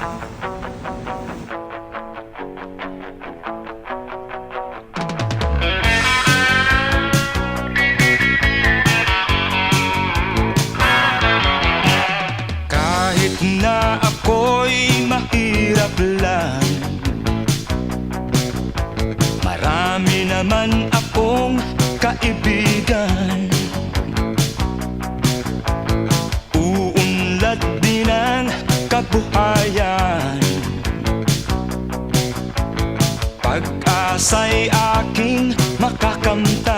Kahit na ako'y mahirap lang, marami naman akong kaibigan. Uunlad din ang kabuhayan, pag-asa'y aking makakamtan.